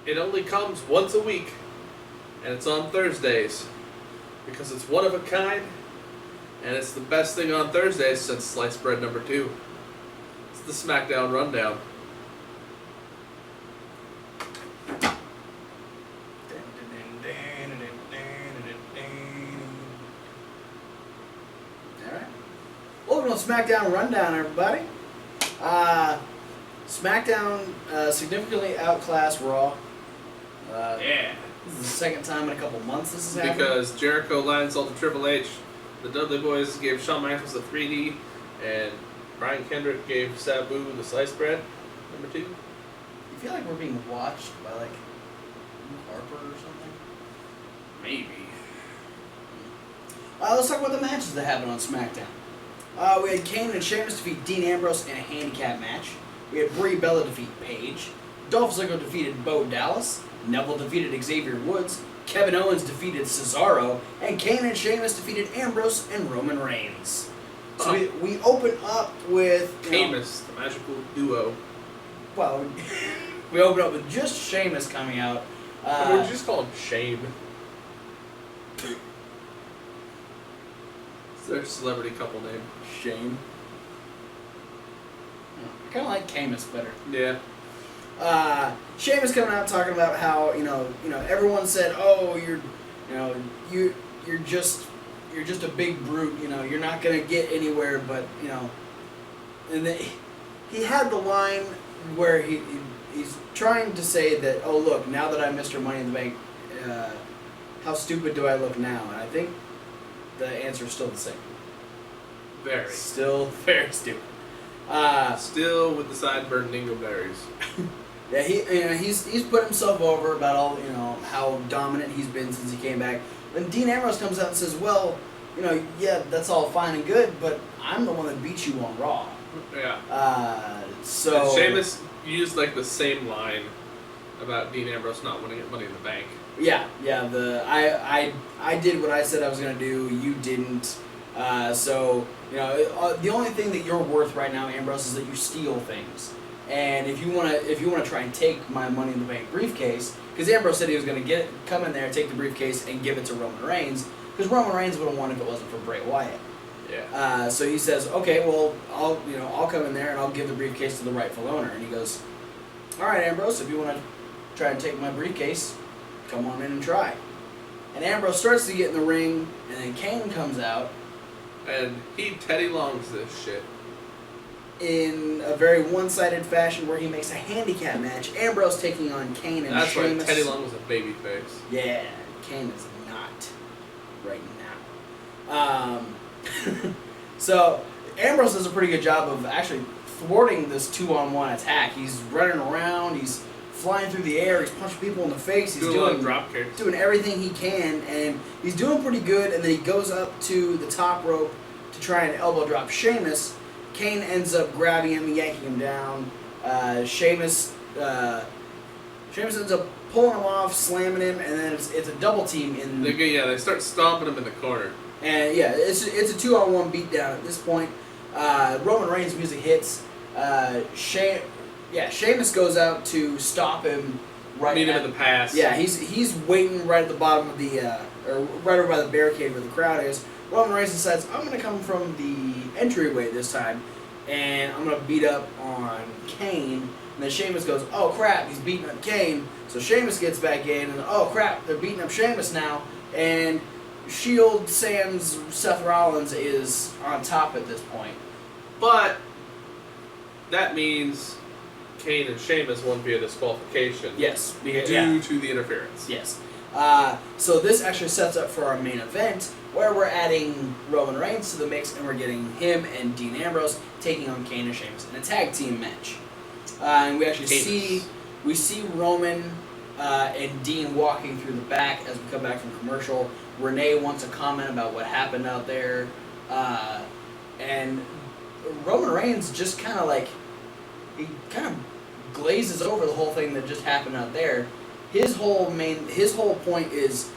It only comes once a week, and it's on Thursdays, because it's one of a kind, and it's the best thing on Thursdays since sliced bread number 2. It's the Smackdown Rundown. Alright. Welcome to Smackdown Rundown, everybody. Smackdown significantly outclassed Raw. Yeah. This is the second time in a couple months this has happened. Because Jericho line assaulted Triple H, the Dudley Boys gave Shawn Michaels the 3D, and Brian Kendrick gave Sabu the sliced bread, number 2. You feel like we're being watched by, like, Harper or something? Maybe. Let's talk about the matches that happened on SmackDown. We had Kane and Sheamus defeat Dean Ambrose in a handicap match. We had Brie Bella defeat Paige. Dolph Ziggler defeated Bo Dallas. Neville defeated Xavier Woods. Kevin Owens defeated Cesaro. And Kane and Sheamus defeated Ambrose and Roman Reigns. So we open up with... Sheamus, the magical duo. Well, we open up with just Sheamus coming out. We'll just call him Shane. It's their celebrity couple name. Shane. I kind of like Camus better. Yeah. Sheamus coming out talking about how everyone said, oh, you're just a big brute, you're not gonna get anywhere, but and then he had the line where he's trying to say that, oh look, now that I'm Mr. Money in the Bank, how stupid do I look now? And I think the answer is still the same. Very. Still very stupid. Still with the sideburn dingleberries. Yeah, he's put himself over about all how dominant he's been since he came back. Then Dean Ambrose comes out and says, "Well, yeah, that's all fine and good, but I'm the one that beat you on Raw." Yeah. So and Sheamus used like the same line about Dean Ambrose not winning Money in the Bank. Yeah. I did what I said I was gonna do. You didn't. So the only thing that you're worth right now, Ambrose, is that you steal things. And if you wanna try and take my Money in the Bank briefcase, because Ambrose said he was gonna come in there, take the briefcase, and give it to Roman Reigns, because Roman Reigns would have won if it wasn't for Bray Wyatt. Yeah. So he says, okay, well, I'll come in there and I'll give the briefcase to the rightful owner. And he goes, all right, Ambrose, if you want to try and take my briefcase, come on in and try. And Ambrose starts to get in the ring, and then Kane comes out. And he Teddy Longs this shit. In a very one-sided fashion where he makes a handicap match. Ambrose taking on Kane and Sheamus. That's why Teddy Long was a babyface. Yeah, Kane is not right now. So Ambrose does a pretty good job of actually thwarting this 2-on-1 attack. He's running around, he's flying through the air, he's punching people in the face, he's doing drop kicks, doing everything he can, and he's doing pretty good. And then he goes up to the top rope to try and elbow drop Sheamus. Kane ends up grabbing him and yanking him down. Sheamus ends up pulling him off, slamming him, and then it's a double team in. They start stomping him in the corner. And yeah, it's a 2-on-1 beatdown at this point. Roman Reigns' music hits. Sheamus goes out to stop him. Meet him in the pass. Yeah, he's waiting right at the bottom of the or right over by the barricade where the crowd is. Roman Reigns decides, I'm going to come from the entryway this time, and I'm going to beat up on Kane. And then Sheamus goes, oh crap, he's beating up Kane. So Sheamus gets back in, and oh crap, they're beating up Sheamus now. And Shield Sans Seth Rollins is on top at this point. But that means Kane and Sheamus won via disqualification. Yes. Due to the interference. Yes. So this actually sets up for our main event, where we're adding Roman Reigns to the mix, and we're getting him and Dean Ambrose taking on Kane and Sheamus in a tag team match. And we actually see Roman and Dean walking through the back as we come back from commercial. Renee wants to comment about what happened out there, and Roman Reigns just kind of glazes over the whole thing that just happened out there. His whole point is,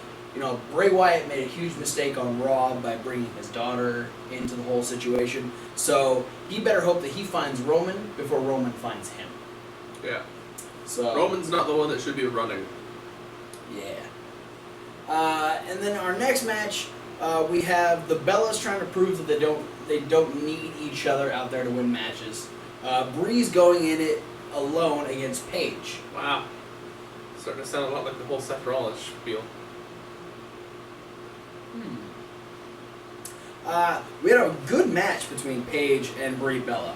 Bray Wyatt made a huge mistake on Raw by bringing his daughter into the whole situation. So he better hope that he finds Roman before Roman finds him. Yeah. So Roman's not the one that should be running. Yeah. And then our next match, we have the Bellas trying to prove that they don't need each other out there to win matches. Bree's going in it alone against Paige. Wow. Starting to sound a lot like the whole Seth Rollins spiel. We had a good match between Paige and Brie Bella.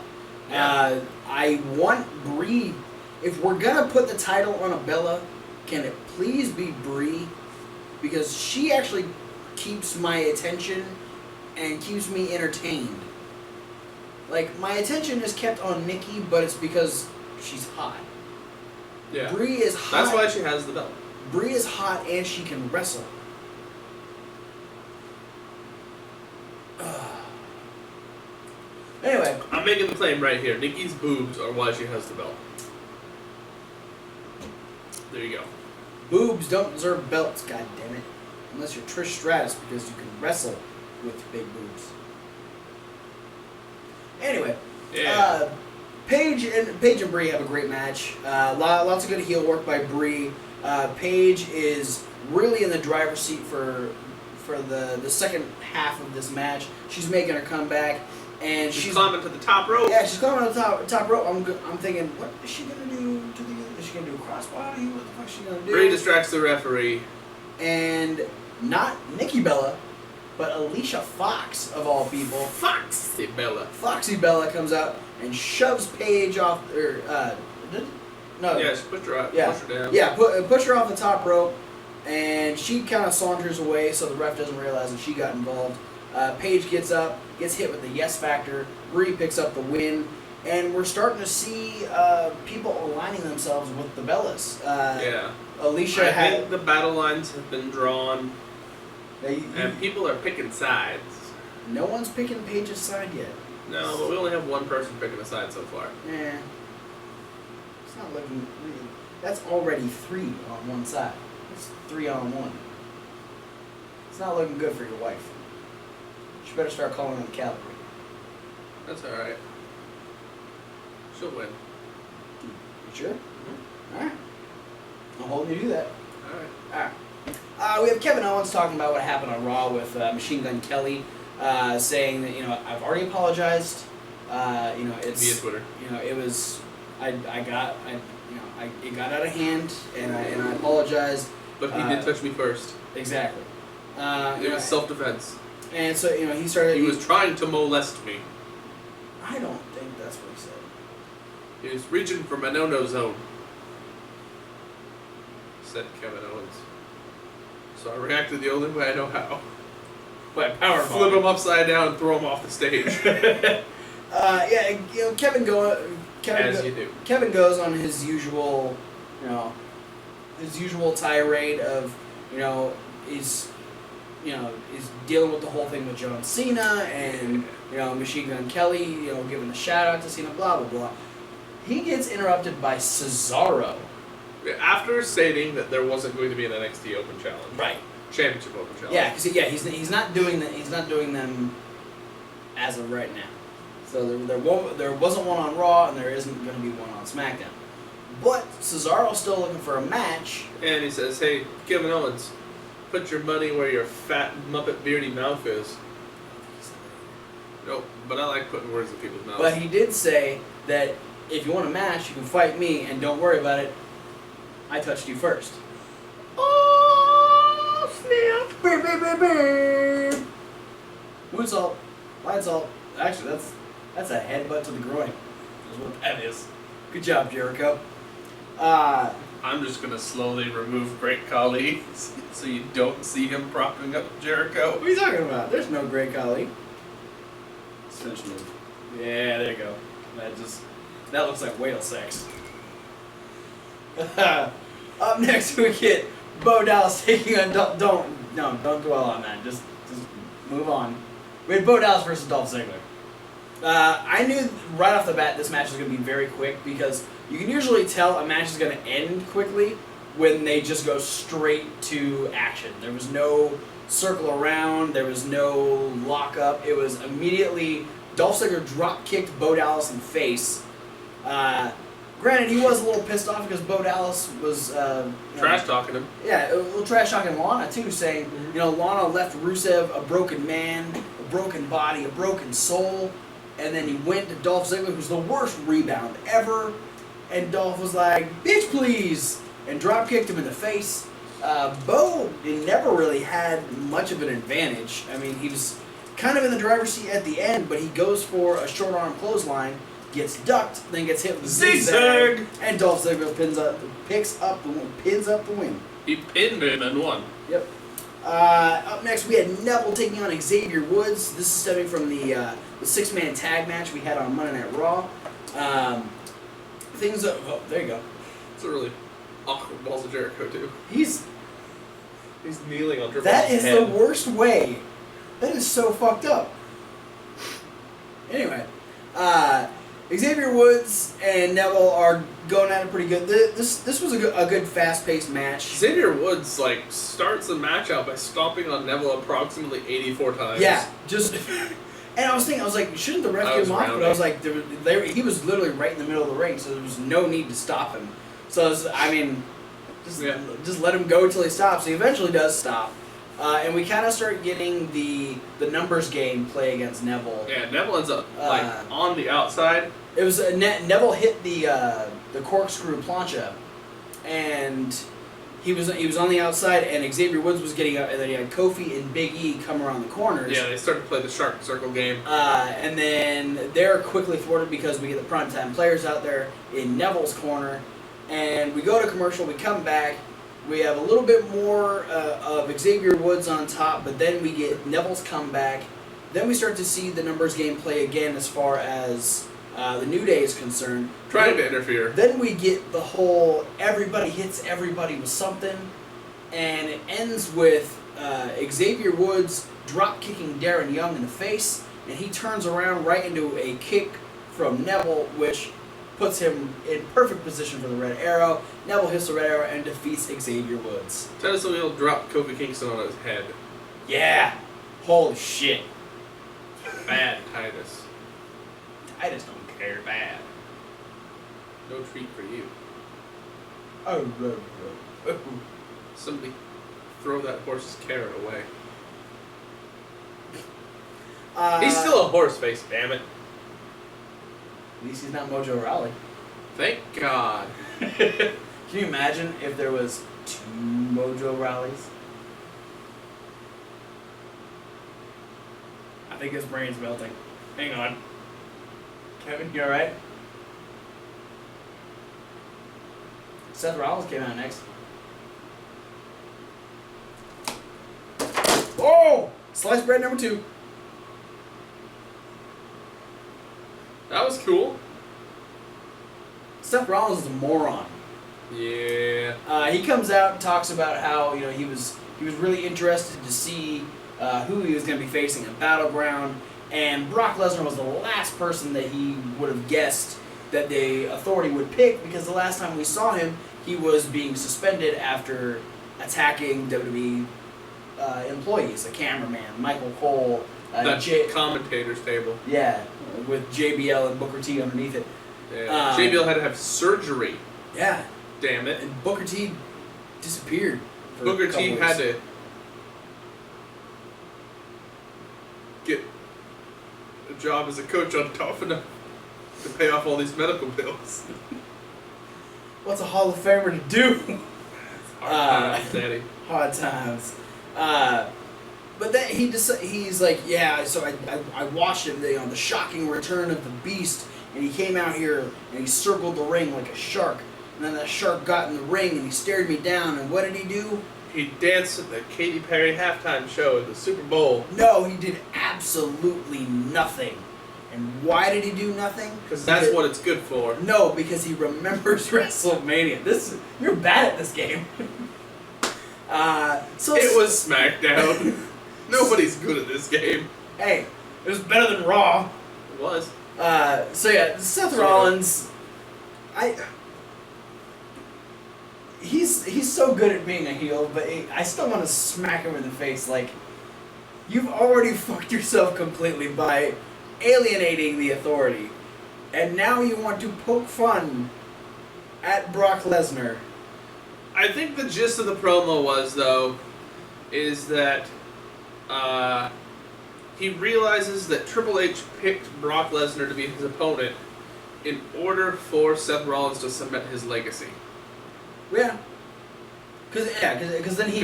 Yeah. I want Brie. If we're gonna put the title on a Bella, can it please be Brie? Because she actually keeps my attention and keeps me entertained. Like, my attention is kept on Nikki, but it's because she's hot. Yeah. Brie is hot. That's why she has the belt. Brie is hot and she can wrestle. Anyway. I'm making the claim right here. Nikki's boobs are why she has the belt. There you go. Boobs don't deserve belts, goddammit. Unless you're Trish Stratus, because you can wrestle with big boobs. Anyway, Yeah. Paige and Brie have a great match. Lots of good heel work by Brie. Paige is really in the driver's seat for the second half of this match. She's making her comeback, and she's climbing to the top rope. Yeah, she's climbing to the top rope. I'm thinking, what is she gonna do to the? Is she gonna do a crossbody? What the fuck is she gonna do? Brie distracts the referee. And not Nikki Bella, but Alicia Fox, of all people. Foxy Bella. Foxy Bella comes out and shoves Paige off, no. Yeah, she pushed her out. Yeah, Pushed her down. yeah, push her off the top rope, and she kind of saunters away, so the ref doesn't realize that she got involved. Paige gets up, gets hit with the yes factor. Brie picks up the win, and we're starting to see people aligning themselves with the Bellas. Yeah. Alicia I think the battle lines have been drawn, and people are picking sides. no one's picking Paige's side yet. No, but we only have one person picking a side so far. Yeah. It's not looking. That's already 3 on one side. It's 3 on 1. It's not looking good for your wife. She better start calling on the cavalry. That's alright. She'll win. You sure? Mm-hmm. Alright. I'm holding you to that. Alright. Alright. We have Kevin Owens talking about what happened on Raw with Machine Gun Kelly, saying that, I've already apologized. It's Via Twitter. It was it got out of hand, and I apologized. But he did touch me first. Exactly. It was self-defense. And so he started. He was trying to molest me. I don't think that's what he said. He was reaching for my no-no zone. Said Kevin Owens. So I reacted the only way I know how. By power Flip him upside down and throw him off the stage. Kevin goes on his usual, tirade of, he's dealing with the whole thing with John Cena and, Machine Gun Kelly, giving a shout out to Cena, blah, blah, blah. He gets interrupted by Cesaro. After stating that there wasn't going to be an NXT Open Challenge. Right. Championship Open Challenge. Yeah, because he's not doing that. He's not doing them as of right now. So there wasn't one on Raw, and there isn't going to be one on SmackDown. But Cesaro's still looking for a match. And he says, "Hey, Kevin Owens, put your money where your fat Muppet beardy mouth is." Nope, but I like putting words in people's mouths. But he did say that if you want a match, you can fight me, and don't worry about it. I touched you first. Oh, snap! Moonsault, Linesault. Actually, that's a headbutt to the groin. That's what that is. Good job, Jericho. I'm just gonna slowly remove Great Khali so you don't see him propping up Jericho. What are you talking about? There's no Great Khali. Finish move. Yeah, there you go. That looks like whale sex. Up next we get Bo Dallas taking on don't dwell on that. Just move on. We had Bo Dallas versus Dolph Ziggler. I knew right off the bat this match was going to be very quick because you can usually tell a match is going to end quickly when they just go straight to action. There was no circle around. There was no lockup. It was immediately Dolph Ziggler drop kicked Bo Dallas in the face. Granted, he was a little pissed off because Bo Dallas was trash talking him. Yeah, a little trash talking Lana too, saying Lana left Rusev a broken man, a broken body, a broken soul, and then he went to Dolph Ziggler, who's the worst rebound ever, and Dolph was like, "Bitch, please," and drop kicked him in the face. Bo never really had much of an advantage. I mean, he was kind of in the driver's seat at the end, but he goes for a short arm clothesline. Gets ducked, then gets hit with a zigzag, and Dolph Ziggler pins up the win. He pinned him and won. Yep. Up next, we had Neville taking on Xavier Woods. This is stemming from the 6-man tag match we had on Monday Night Raw. There you go. It's a really awkward Balls of Jericho too. He's kneeling on Triple H's That is head. the worst way. That is so fucked up. Anyway, Xavier Woods and Neville are going at it pretty good. This was a good fast-paced match. Xavier Woods starts the match out by stomping on Neville approximately 84 times. Yeah, just. And I was like, shouldn't the ref get him off? But I was like, he was literally right in the middle of the ring, so there was no need to stop him. So just let him go until he stops. He eventually does stop. And we kind of start getting the numbers game play against Neville. Yeah, Neville ends up on the outside. It was Neville hit the corkscrew plancha, and he was on the outside, and Xavier Woods was getting up, and then he had Kofi and Big E come around the corners. Yeah, they started to play the sharp circle game. And then they're quickly thwarted because we get the primetime players out there in Neville's corner, and we go to commercial. We come back. We have a little bit more of Xavier Woods on top, but then we get Neville's comeback. Then we start to see the numbers game play again as far as the New Day is concerned. Trying to interfere. Then we get the whole everybody hits everybody with something, and it ends with Xavier Woods drop kicking Darren Young in the face, and he turns around right into a kick from Neville, which puts him in perfect position for the Red Arrow. Neville hits the Red Arrow and defeats Xavier Woods. Titus O'Neil dropped Kofi Kingston on his head. Yeah. Holy shit. Bad Titus. Titus don't care. Bad. No treat for you. Oh. Somebody throw that horse's carrot away. He's still a horse face, damn it. At least he's not Mojo Rawley. Thank God. Can you imagine if there was 2 Mojo Rowleys? I think his brain's melting. Hang on. Kevin, you alright? Seth Rollins came out next. Oh! Sliced bread number 2. That was cool. Seth Rollins is a moron. Yeah. He comes out and talks about how he was really interested to see who he was going to be facing at Battleground, and Brock Lesnar was the last person that he would have guessed that the Authority would pick, because the last time we saw him, he was being suspended after attacking WWE employees, a cameraman, Michael Cole. That commentator's table. Yeah, with JBL and Booker T underneath it. Yeah. JBL had to have surgery. Yeah. Damn it. And Booker T disappeared. Booker T had to get a job as a coach on Tough Enough to pay off all these medical bills. What's a Hall of Famer to do? Hard times, Daddy. Hard times. But then he's like, yeah, so I watched him, the shocking return of the Beast, and he came out here and he circled the ring like a shark, and then that shark got in the ring and he stared me down, and what did he do? He danced at the Katy Perry halftime show at the Super Bowl. No, he did absolutely nothing. And why did he do nothing? Because that's what it's good for. No, because he remembers WrestleMania. You're bad at this game. So it was Smackdown. Nobody's good at this game. Hey, it was better than Raw. It was. So yeah, Seth Rollins, he's so good at being a heel, but I still want to smack him in the face. Like, you've already fucked yourself completely by alienating the Authority, and now you want to poke fun at Brock Lesnar. I think the gist of the promo was, though, is that he realizes that Triple H picked Brock Lesnar to be his opponent in order for Seth Rollins to cement his legacy. Yeah. Because then he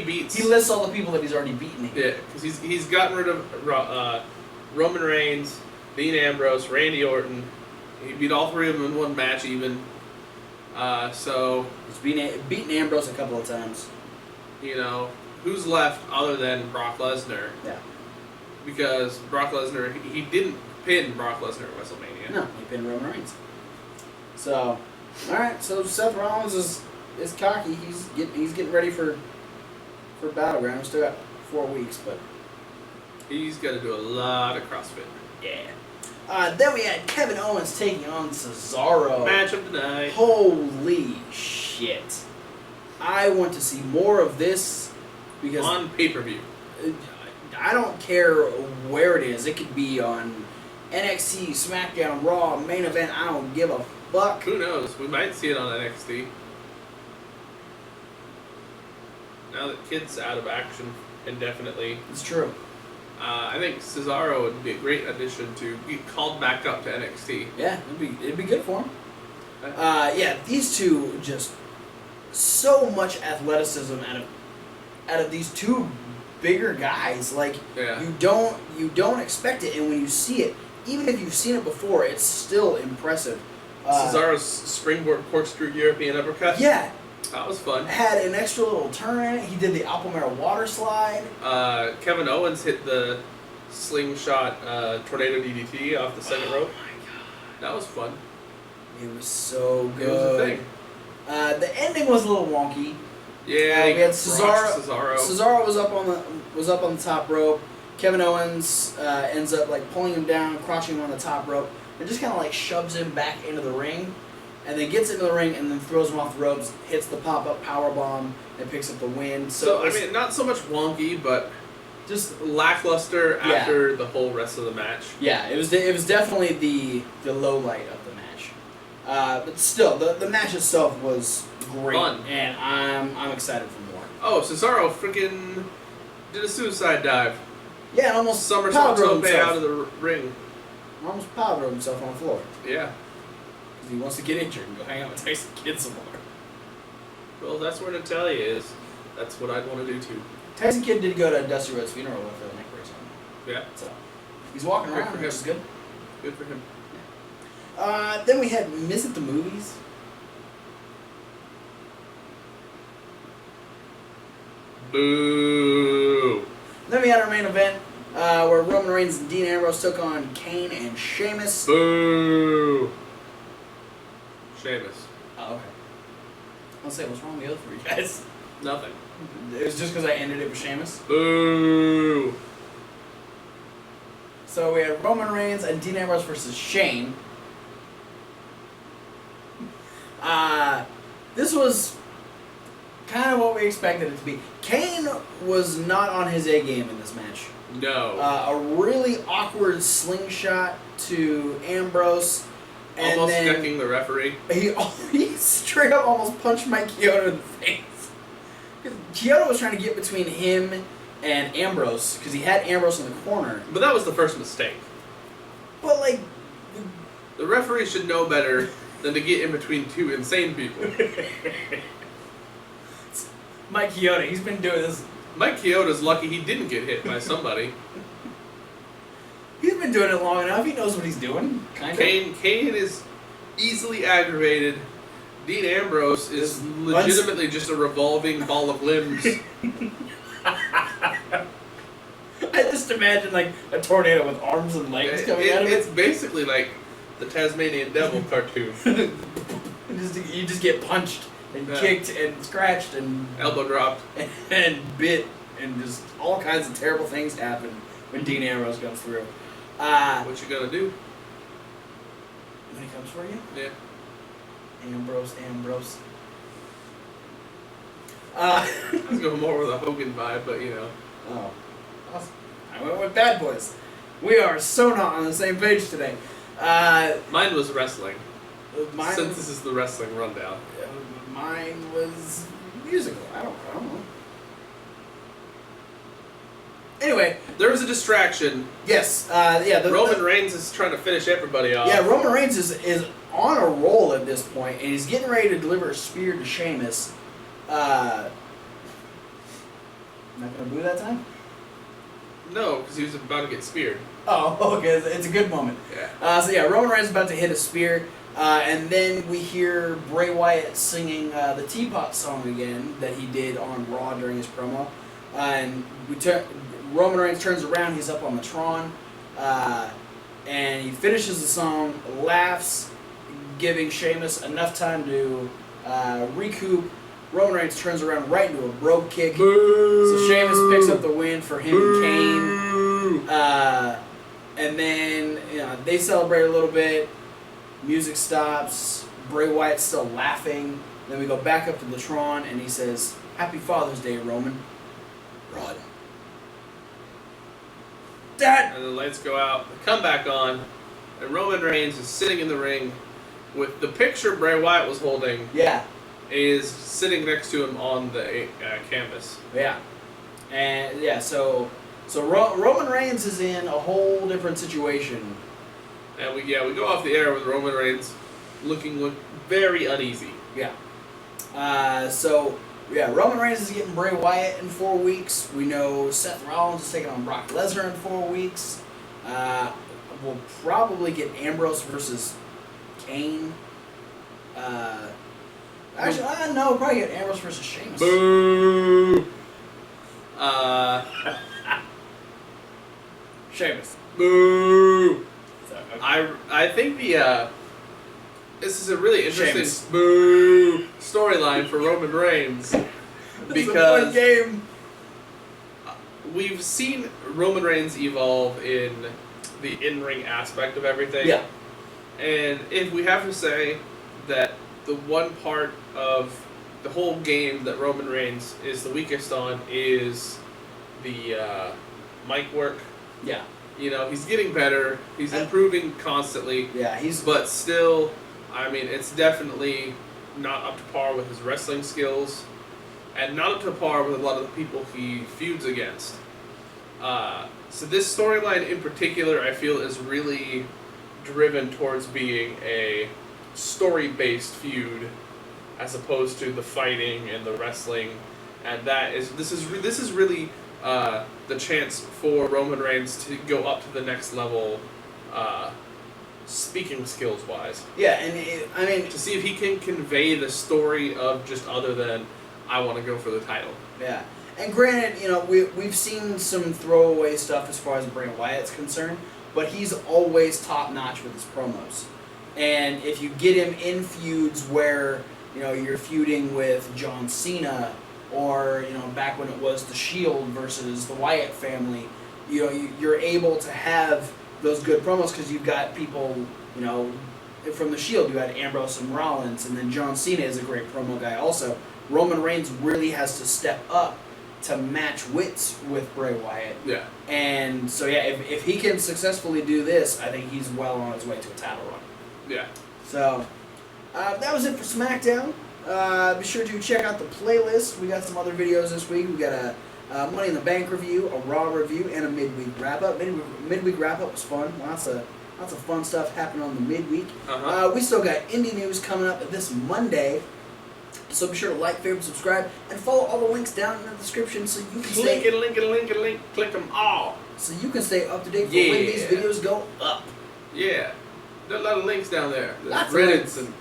beats, he lists all the people that he's already beaten. Yeah, because he's gotten rid of Roman Reigns, Dean Ambrose, Randy Orton. He beat all three of them in one match, even. So he's beaten Ambrose a couple of times. You know, who's left other than Brock Lesnar? Yeah. Because Brock Lesnar, he didn't pin Brock Lesnar at WrestleMania. No, he pinned Roman Reigns. So, all right. So Seth Rollins is cocky. He's getting ready for Battleground. Still got 4 weeks, but he's got to do a lot of CrossFit. Yeah. Then we had Kevin Owens taking on Cesaro. Match of the night. Holy shit! I want to see more of this because on pay-per-view. I don't care where it is. It could be on NXT, SmackDown, Raw, main event. I don't give a fuck. Who knows? We might see it on NXT. Now that Kid's out of action indefinitely. It's true. I think Cesaro would be a great addition to get called back up to NXT. Yeah, it'd be good for him. Yeah, these two just so much athleticism out of these two bigger guys. Like you don't expect it, and when you see it, even if you've seen it before, it's still impressive. Cesaro's springboard corkscrew European uppercut. Yeah. That was fun. Had an extra little turn. He did the Alpamare water slide. Kevin Owens hit the slingshot tornado DDT off the second rope. Oh my god. That was fun. It was so good. It was a thing. The ending was a little wonky. Yeah, we had Cesaro. Cesaro. Cesaro was up on the top rope. Kevin Owens ends up like pulling him down, crouching him on the top rope, and just kind of like shoves him back into the ring. And then gets into the ring and then throws him off the ropes, hits the pop-up powerbomb, and picks up the win. So I mean, not so much wonky, but just lackluster after the whole rest of the match. Yeah, it was definitely the low light of the match. But still, the match itself was great, fun, and I'm excited for more. Oh, Cesaro freaking did a suicide dive. Yeah, and almost somersault tope out of the ring. Almost power drove himself on the floor. Yeah. He wants to get injured and go hang out with Tyson Kidd some more. Well, that's where Natalia is. That's what I'd want to do too. Tyson Kidd did go to Dusty Rhodes' funeral with a neck brace on. Yeah. So he's walking around, which is good. Good for him. Yeah. Then we had Miz at the Movies. Boo. Then we had our main event where Roman Reigns and Dean Ambrose took on Kane and Sheamus. Boo. Sheamus. Oh, okay. I'll say, what's wrong with the other three guys? Nothing. It was just because I ended it with Sheamus. Boo. So we had Roman Reigns and Dean Ambrose versus Shane. This was kind of what we expected it to be. Kane was not on his A game in this match. No. A really awkward slingshot to Ambrose. And almost then necking the referee. He straight up almost punched Mike Chioda in the face. Chioda was trying to get between him and Ambrose because he had Ambrose in the corner. But that was the first mistake. But like, the referee should know better than to get in between two insane people. Mike Chioda, he's been doing this. Mike Chioda's lucky he didn't get hit by somebody. He's been doing it long enough. He knows what he's doing. Kind of. Kane is easily aggravated. Dean Ambrose is legitimately just a revolving ball of limbs. I just imagine like a tornado with arms and legs coming out of it. It's basically like the Tasmanian Devil cartoon. You just get punched and kicked and scratched and elbow dropped and bit and just all kinds of terrible things happen when Dean Ambrose comes through. What you gonna do? When he comes for you? Yeah. Ambrose. I was going more with a Hogan vibe, but you know. Oh. Awesome. I went with Bad Boys. We are so not on the same page today. Mine was wrestling. Since this is the wrestling rundown. Mine was musical. I don't know. Anyway, there was a distraction. Yes. Roman Reigns is trying to finish everybody off. Yeah, Roman Reigns is on a roll at this point, and he's getting ready to deliver a spear to Sheamus. Not gonna boo that time? No, because he was about to get speared. Oh, okay. It's a good moment. Yeah. Roman Reigns is about to hit a spear, and then we hear Bray Wyatt singing the Teapot song again that he did on Raw during his promo, and Roman Reigns turns around. He's up on the Tron, and he finishes the song, laughs, giving Sheamus enough time to recoup. Roman Reigns turns around right into a brogue kick. Boo! So Sheamus picks up the win for him and Kane. And then they celebrate a little bit. Music stops. Bray Wyatt's still laughing. Then we go back up to the Tron, and he says, "Happy Father's Day, Roman." Run. Dad! And the lights go out. They come back on. And Roman Reigns is sitting in the ring with the picture Bray Wyatt was holding. Yeah. Is sitting next to him on the canvas. Yeah. And so Roman Reigns is in a whole different situation. And we go off the air with Roman Reigns looking very uneasy. Yeah. Roman Reigns is getting Bray Wyatt in 4 weeks. We know Seth Rollins is taking on Brock Lesnar in 4 weeks. We'll probably get Ambrose versus Kane. Actually, no, we'll probably get Ambrose versus Sheamus. Boo! Sheamus. Boo! So, okay. I think this is a really interesting Sheamus. boo storyline for Roman Reigns because game. We've seen Roman Reigns evolve in the in-ring aspect of everything. Yeah. And if we have to say that the one part of the whole game that Roman Reigns is the weakest on is the mic work. Yeah. He's getting better. He's improving constantly. Yeah, But still, I mean, it's definitely not up to par with his wrestling skills, and not up to par with a lot of the people he feuds against. So this storyline in particular, I feel, is really driven towards being a story-based feud, as opposed to the fighting and the wrestling, and this is really the chance for Roman Reigns to go up to the next level, speaking skills wise. Yeah, and to see if he can convey the story of just other than I want to go for the title. Yeah, and granted, we've seen some throwaway stuff as far as Bray Wyatt's concerned, but he's always top notch with his promos. And if you get him in feuds where you're feuding with John Cena, or back when it was the Shield versus the Wyatt family, you're able to have those good promos because you've got people, from the Shield. You had Ambrose and Rollins, and then John Cena is a great promo guy also. Roman Reigns really has to step up to match wits with Bray Wyatt. Yeah. And so if he can successfully do this, I think he's well on his way to a title run. Yeah. So that was it for SmackDown. Be sure to check out the playlist. We got some other videos this week. We got a Money in the Bank review, a Raw review, and a midweek wrap up. Midweek wrap up was fun. Lots of fun stuff happening on the midweek. We still got indie news coming up this Monday. So be sure to like, favorite, subscribe, and follow all the links down in the description so you can link, click them all. So you can stay up to date for when these videos go up. Yeah. There are a lot of links down there. Lots Reddits and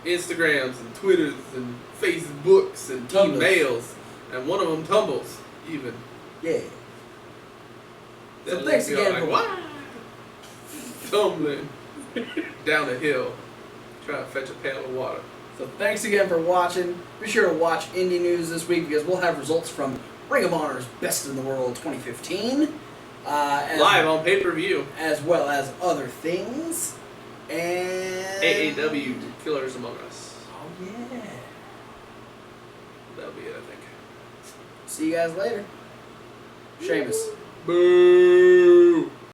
Instagrams and Twitters and Facebooks and Tumblrs. emails, and one of them tumbles even. Yeah. So That thanks link again go for like, tumbling down a hill, trying to fetch a pail of water. So thanks again for watching. Be sure to watch Indie News this week because we'll have results from Ring of Honor's Best in the World 2015. Live on pay-per-view. As well as other things. And AAW Killers Among Us. Oh yeah. That'll be it, I think. See you guys later. Sheamus. Boo!